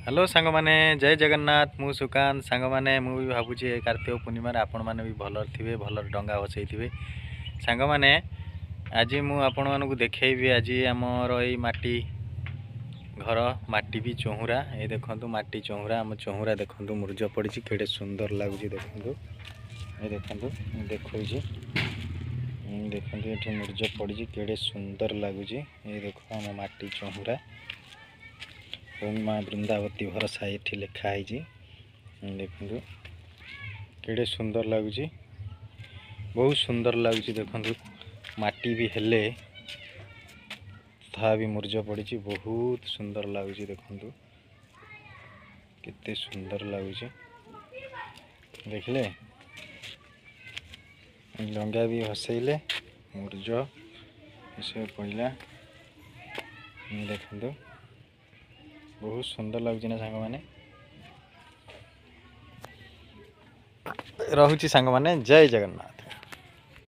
Hello सांग माने जय जगन्नाथ मु सुकांत सांग माने मु भी भाबुची कार्तिक पूर्णिमा आपण माने भी भलर थिबे भलर डंगा भसई थिबे सांग माने आज मु आपण मानकु देखैबी आज हमर एई माटी घर माटी भी चौहुरा ए देखंतु माटी चौहुरा हम चौहुरा देखंतु मुर्ज पड़ी केड़े सुंदर लागुची देखंतु ए देखंतु देखौची देखंतु एठी मुर्ज पड़ी केड़े सुंदर लागुची ए देखो हम माटी चौहुरा ओम माँ वृंदावती भरसा ये लिखाई देखु केड़े सुंदर लगुच बहुत सुंदर लगुच देखु माटी भी हेले था भी मुर्ज पड़ी बहुत सुंदर लगुच देखु केते सुंदर लगुच देखले डंगा भी हसैले मुर्ज सब पड़ा देखु बहुत सुंदर लगुच ना सांग माने रहुची सांग माने जय जगन्नाथ।